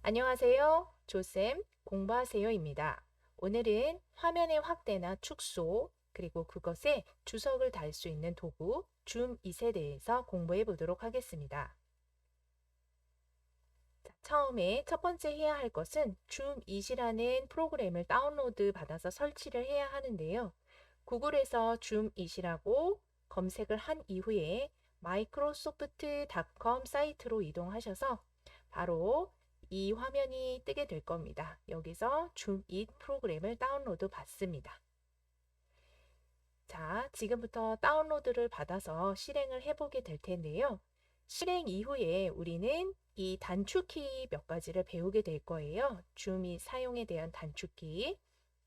안녕하세요. 조쌤 공부하세요입니다. 오늘은 화면의 확대나 축소, 그리고 그것에 주석을 달 수 있는 도구 줌잇에 대해서 공부해 보도록 하겠습니다. 자, 처음에 첫 번째 해야 할 것은 줌잇이라는 프로그램을 다운로드 받아서 설치를 해야 하는데요. 구글에서 줌잇이라고 검색을 한 이후에 마이크로소프트.com 사이트로 이동하셔서 바로 이 화면이 뜨게 될 겁니다. 여기서 줌잇 프로그램을 다운로드 받습니다. 자, 지금부터 다운로드를 받아서 실행을 해보게 될 텐데요. 실행 이후에 우리는 이 단축키 몇 가지를 배우게 될 거예요. 줌잇 사용에 대한 단축키.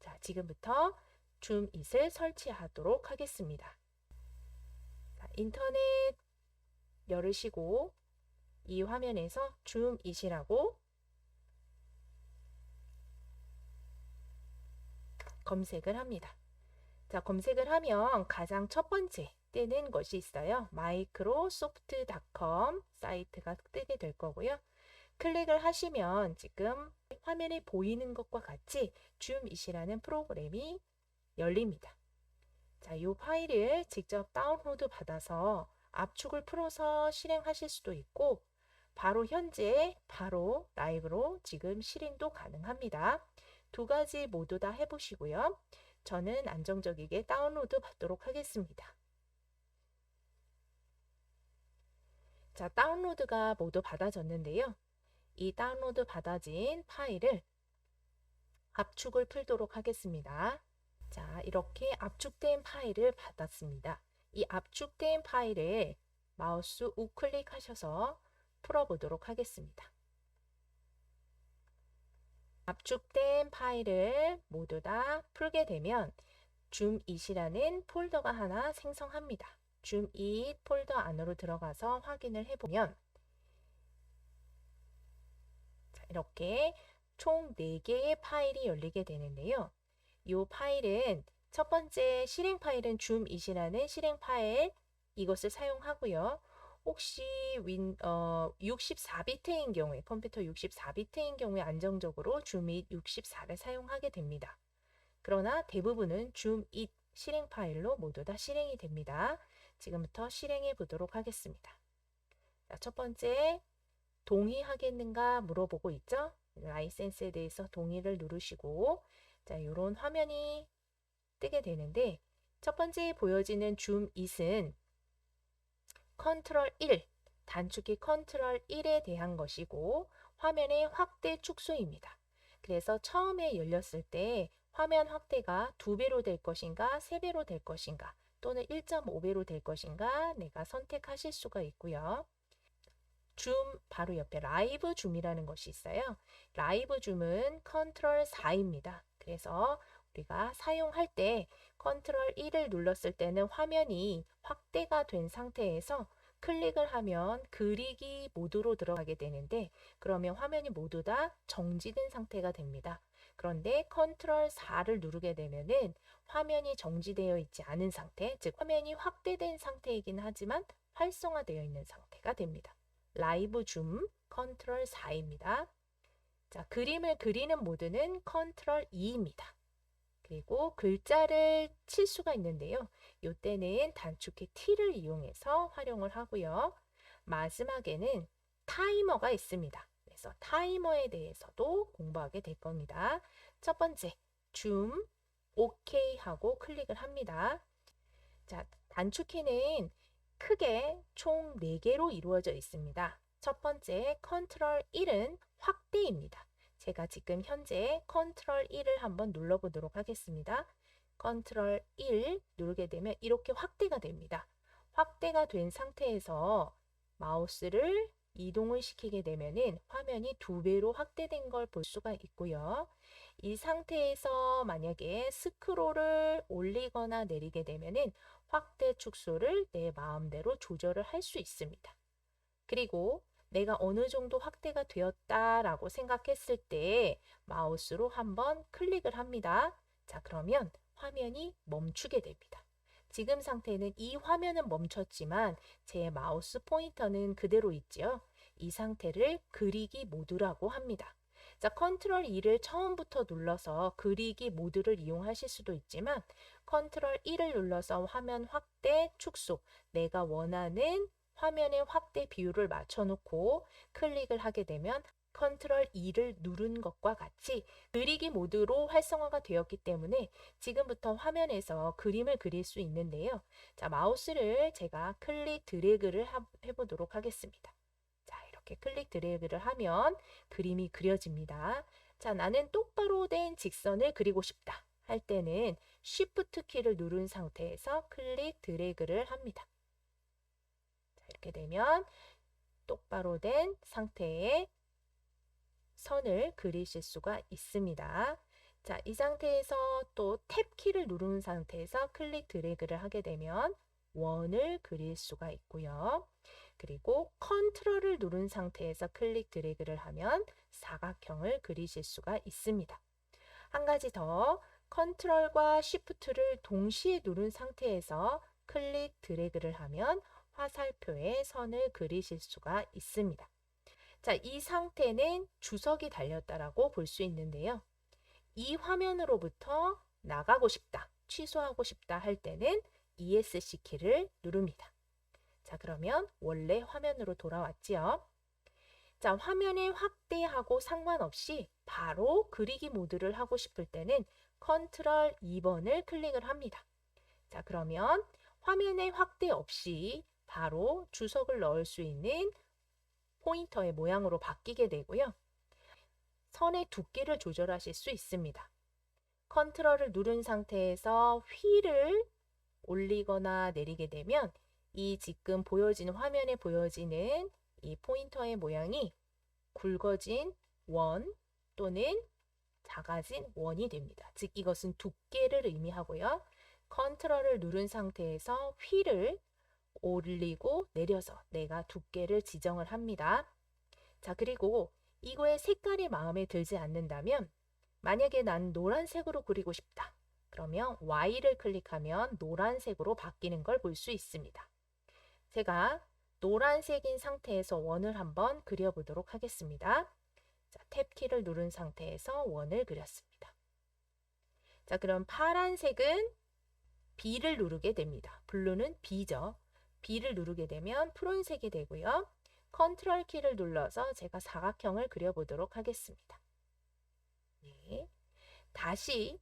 자, 지금부터 줌잇을 설치하도록 하겠습니다. 자, 인터넷 열으시고 이 화면에서 줌잇이라고 검색을 합니다. 자, 검색을 하면 가장 첫 번째 뜨는 것이 있어요. 마이크로소프트.com 사이트가 뜨게 될 거고요. 클릭을 하시면 지금 화면에 보이는 것과 같이 줌잇이라는 프로그램이 열립니다. 자, 이 파일을 직접 다운로드 받아서 압축을 풀어서 실행하실 수도 있고 바로 현재 바로 라이브로 지금 실행도 가능합니다. 두 가지 모두 다 해보시고요. 저는 안정적이게 다운로드 받도록 하겠습니다. 자, 다운로드가 모두 받아졌는데요. 이 다운로드 받아진 파일을 압축을 풀도록 하겠습니다. 자, 이렇게 압축된 파일을 받았습니다. 이 압축된 파일을 마우스 우클릭 하셔서 풀어보도록 하겠습니다. 압축된 파일을 모두 다 풀게 되면 줌잇이라는 폴더가 하나 생성합니다. 줌잇 폴더 안으로 들어가서 확인을 해보면 이렇게 총 4개의 파일이 열리게 되는데요. 이 파일은 첫 번째 실행 파일은 줌잇이라는 실행 파일 이것을 사용하고요. 혹시 64비트인 경우에 컴퓨터 64비트인 경우에 안정적으로 줌잇 64를 사용하게 됩니다. 그러나 대부분은 줌잇 실행 파일로 모두 다 실행이 됩니다. 지금부터 실행해 보도록 하겠습니다. 자, 첫 번째 동의하겠는가 물어보고 있죠? 라이센스에 대해서 동의를 누르시고 자, 이런 화면이 뜨게 되는데 첫 번째 보여지는 줌잇은 컨트롤 1, 단축키 컨트롤 1에 대한 것이고 화면의 확대 축소입니다. 그래서 처음에 열렸을 때 화면 확대가 2배로 될 것인가 3배로 될 것인가 또는 1.5배로 될 것인가 내가 선택하실 수가 있고요. 줌 바로 옆에 라이브 줌이라는 것이 있어요. 라이브 줌은 컨트롤 4입니다. 그래서 우리가 사용할 때 컨트롤 1을 눌렀을 때는 화면이 확대가 된 상태에서 클릭을 하면 그리기 모드로 들어가게 되는데 그러면 화면이 모두 다 정지된 상태가 됩니다. 그런데 컨트롤 4를 누르게 되면은 화면이 정지되어 있지 않은 상태, 즉 화면이 확대된 상태이긴 하지만 활성화되어 있는 상태가 됩니다. 라이브 줌 컨트롤 4입니다. 자, 그림을 그리는 모드는 컨트롤 2입니다. 그리고 글자를 칠 수가 있는데요. 이때는 단축키 T를 이용해서 활용을 하고요. 마지막에는 타이머가 있습니다. 그래서 타이머에 대해서도 공부하게 될 겁니다. 첫 번째, 줌, OK 하고 클릭을 합니다. 자, 단축키는 크게 총 4개로 이루어져 있습니다. 첫 번째 컨트롤 1은 확대입니다. 제가 지금 현재 컨트롤 1을 한번 눌러보도록 하겠습니다. 컨트롤 1 누르게 되면 이렇게 확대가 됩니다. 확대가 된 상태에서 마우스를 이동을 시키게 되면은 화면이 2배로 확대된 걸 볼 수가 있고요. 이 상태에서 만약에 스크롤을 올리거나 내리게 되면은 확대 축소를 내 마음대로 조절을 할 수 있습니다. 그리고 내가 어느 정도 확대가 되었다라고 생각했을 때 마우스로 한번 클릭을 합니다. 자, 그러면 화면이 멈추게 됩니다. 지금 상태는 이 화면은 멈췄지만 제 마우스 포인터는 그대로 있죠. 이 상태를 그리기 모드라고 합니다. 자, 컨트롤 2를 처음부터 눌러서 그리기 모드를 이용하실 수도 있지만 컨트롤 1을 눌러서 화면 확대, 축소, 내가 원하는 화면의 확대 비율을 맞춰놓고 클릭을 하게 되면 컨트롤 2를 누른 것과 같이 그리기 모드로 활성화가 되었기 때문에 지금부터 화면에서 그림을 그릴 수 있는데요. 자, 마우스를 제가 클릭 드래그를 해보도록 하겠습니다. 자, 이렇게 클릭 드래그를 하면 그림이 그려집니다. 자, 나는 똑바로 된 직선을 그리고 싶다 할 때는 Shift 키를 누른 상태에서 클릭 드래그를 합니다. 자, 이렇게 되면 똑바로 된 상태의 선을 그리실 수가 있습니다. 자, 이 상태에서 또 탭 키를 누른 상태에서 클릭 드래그를 하게 되면 원을 그릴 수가 있고요. 그리고 컨트롤을 누른 상태에서 클릭 드래그를 하면 사각형을 그리실 수가 있습니다. 한 가지 더, 컨트롤과 쉬프트를 동시에 누른 상태에서 클릭 드래그를 하면 화살표의 선을 그리실 수가 있습니다. 자, 이 상태는 주석이 달렸다라고 볼 수 있는데요. 이 화면으로부터 나가고 싶다, 취소하고 싶다 할 때는 ESC 키를 누릅니다. 자, 그러면 원래 화면으로 돌아왔지요. 자, 화면을 확대하고 상관없이 바로 그리기 모드를 하고 싶을 때는 컨트롤 2번을 클릭을 합니다. 자, 그러면 화면의 확대 없이 바로 주석을 넣을 수 있는 포인터의 모양으로 바뀌게 되고요. 선의 두께를 조절하실 수 있습니다. 컨트롤을 누른 상태에서 휠을 올리거나 내리게 되면 이 지금 보여지는 화면에 보여지는 이 포인터의 모양이 굵어진 원 또는 작아진 원이 됩니다. 즉 이것은 두께를 의미하고요. 컨트롤을 누른 상태에서 휠을 올리고 내려서 내가 두께를 지정을 합니다. 자, 그리고 이거의 색깔이 마음에 들지 않는다면 만약에 난 노란색으로 그리고 싶다. 그러면 Y를 클릭하면 노란색으로 바뀌는 걸 볼 수 있습니다. 제가 노란색인 상태에서 원을 한번 그려보도록 하겠습니다. 자, 탭키를 누른 상태에서 원을 그렸습니다. 자, 그럼 파란색은 B를 누르게 됩니다. 블루는 B죠. B를 누르게 되면 푸른색이 되고요. 컨트롤 키를 눌러서 제가 사각형을 그려보도록 하겠습니다. 네. 다시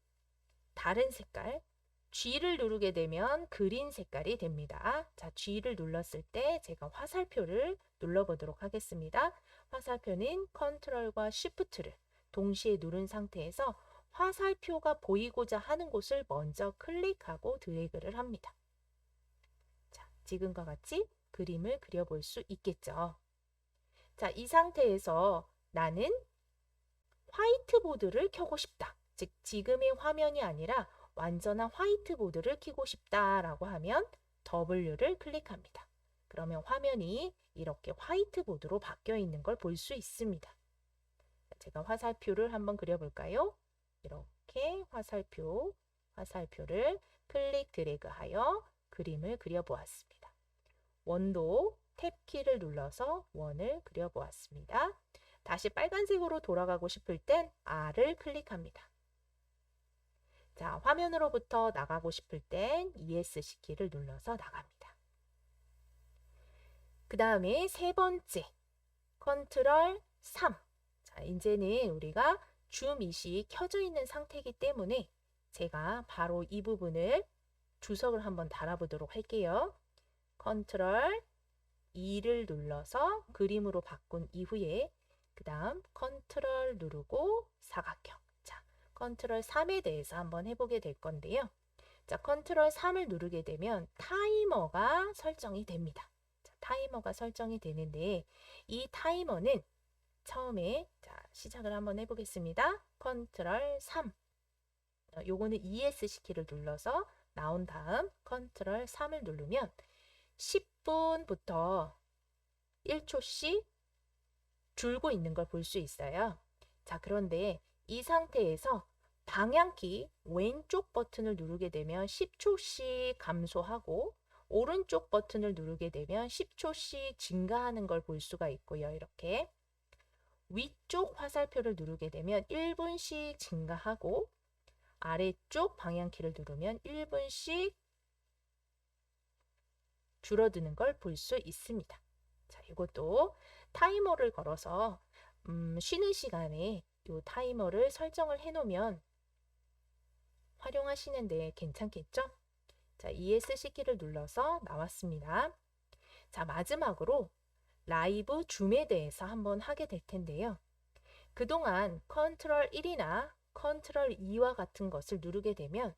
다른 색깔 G를 누르게 되면 그린 색깔이 됩니다. 자, G를 눌렀을 때 제가 화살표를 눌러보도록 하겠습니다. 화살표는 컨트롤과 쉬프트를 동시에 누른 상태에서 화살표가 보이고자 하는 곳을 먼저 클릭하고 드래그를 합니다. 자, 지금과 같이 그림을 그려볼 수 있겠죠. 자, 이 상태에서 나는 화이트보드를 켜고 싶다. 즉, 지금의 화면이 아니라 완전한 화이트보드를 켜고 싶다라고 하면 W를 클릭합니다. 그러면 화면이 이렇게 화이트보드로 바뀌어 있는 걸 볼 수 있습니다. 제가 화살표를 한번 그려볼까요? 이렇게 화살표를 클릭 드래그하여 그림을 그려보았습니다. 원도 탭키를 눌러서 원을 그려보았습니다. 다시 빨간색으로 돌아가고 싶을 땐 R을 클릭합니다. 자, 화면으로부터 나가고 싶을 땐 ESC 키를 눌러서 나갑니다. 그 다음에 세 번째, 컨트롤 3. 자, 이제는 우리가 줌잇이 켜져 있는 상태이기 때문에 제가 바로 이 부분을 주석을 한번 달아보도록 할게요. 컨트롤 2를 눌러서 그림으로 바꾼 이후에 그 다음 컨트롤 누르고 사각형. 자, 컨트롤 3에 대해서 한번 해보게 될 건데요. 자, 컨트롤 3을 누르게 되면 타이머가 설정이 됩니다. 자, 타이머가 설정이 되는데 이 타이머는 처음에 자, 시작을 한번 해보겠습니다. 컨트롤 3. 요거는 ESC 키를 눌러서 나온 다음 컨트롤 3을 누르면 10분부터 1초씩 줄고 있는 걸 볼 수 있어요. 자, 그런데 이 상태에서 방향키 왼쪽 버튼을 누르게 되면 10초씩 감소하고 오른쪽 버튼을 누르게 되면 10초씩 증가하는 걸 볼 수가 있고요. 이렇게 위쪽 화살표를 누르게 되면 1분씩 증가하고 아래쪽 방향키를 누르면 1분씩 줄어드는 걸 볼 수 있습니다. 자, 이것도 타이머를 걸어서 쉬는 시간에 이 타이머를 설정을 해 놓으면 활용하시는데 괜찮겠죠? 자, ESC 키를 눌러서 나왔습니다. 자, 마지막으로 라이브 줌에 대해서 한번 하게 될 텐데요. 그동안 컨트롤 1이나 컨트롤 2와 같은 것을 누르게 되면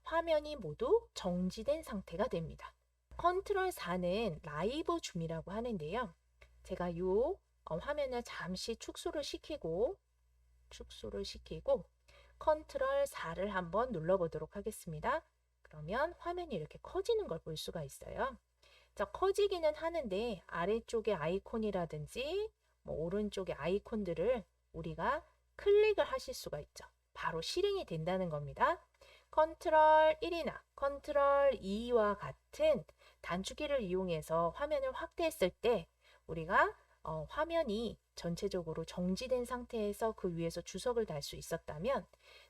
화면이 모두 정지된 상태가 됩니다. 컨트롤 4는 라이브 줌이라고 하는데요. 제가 이 화면을 잠시 축소를 시키고 컨트롤 4를 한번 눌러보도록 하겠습니다. 그러면 화면이 이렇게 커지는 걸 볼 수가 있어요. 자, 커지기는 하는데 아래쪽에 아이콘이라든지 오른쪽에 아이콘들을 우리가 클릭을 하실 수가 있죠. 바로 실행이 된다는 겁니다. 컨트롤 1이나 컨트롤 2와 같은 단축키를 이용해서 화면을 확대했을 때 우리가 화면이 전체적으로 정지된 상태에서 그 위에서 주석을 달 수 있었다면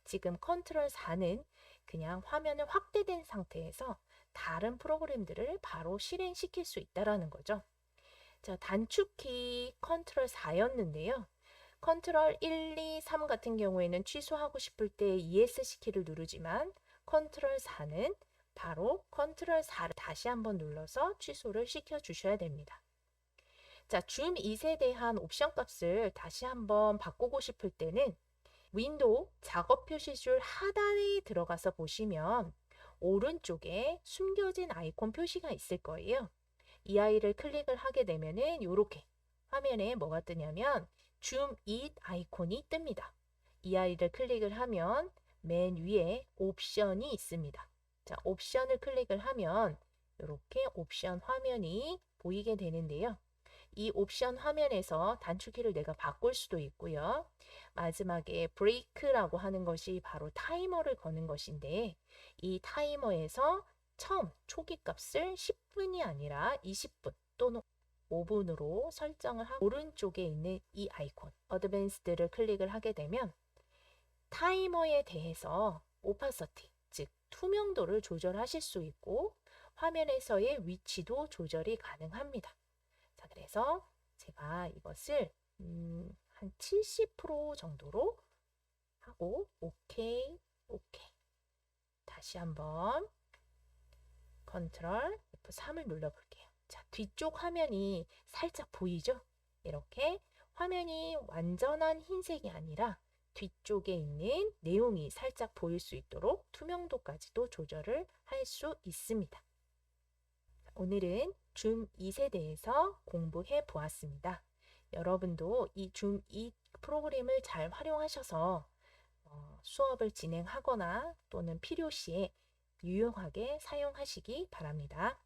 지금 컨트롤 4는 그냥 화면을 확대된 상태에서 다른 프로그램들을 바로 실행시킬 수 있다는 거죠. 자, 단축키 컨트롤 4였는데요. 컨트롤 1, 2, 3 같은 경우에는 취소하고 싶을 때 ESC 키를 누르지만 컨트롤 4는 바로 컨트롤 4를 다시 한번 눌러서 취소를 시켜 주셔야 됩니다. 자, 줌 2에 대한 옵션 값을 다시 한번 바꾸고 싶을 때는 윈도우 작업 표시줄 하단에 들어가서 보시면 오른쪽에 숨겨진 아이콘 표시가 있을 거예요. 이 아이를 클릭을 하게 되면은 이렇게 화면에 뭐가 뜨냐면 줌 잇 아이콘이 뜹니다. 이 아이를 클릭을 하면 맨 위에 옵션이 있습니다. 자, 옵션을 클릭을 하면 이렇게 옵션 화면이 보이게 되는데요. 이 옵션 화면에서 단축키를 내가 바꿀 수도 있고요. 마지막에 브레이크라고 하는 것이 바로 타이머를 거는 것인데 이 타이머에서 처음 초기 값을 10분이 아니라 20분 또는 5분으로 설정을 하고 오른쪽에 있는 이 아이콘 어드밴스드를 클릭을 하게 되면 타이머에 대해서 오파서티 즉 투명도를 조절하실 수 있고 화면에서의 위치도 조절이 가능합니다. 자, 그래서 제가 이것을 한 70% 정도로 하고 오케이. 다시 한번 컨트롤 F3을 눌러볼게요. 자, 뒤쪽 화면이 살짝 보이죠? 이렇게 화면이 완전한 흰색이 아니라 뒤쪽에 있는 내용이 살짝 보일 수 있도록 투명도까지도 조절을 할 수 있습니다. 오늘은 줌 2에 대해서 공부해 보았습니다. 여러분도 이 줌 2 프로그램을 잘 활용하셔서 수업을 진행하거나 또는 필요시에 유용하게 사용하시기 바랍니다.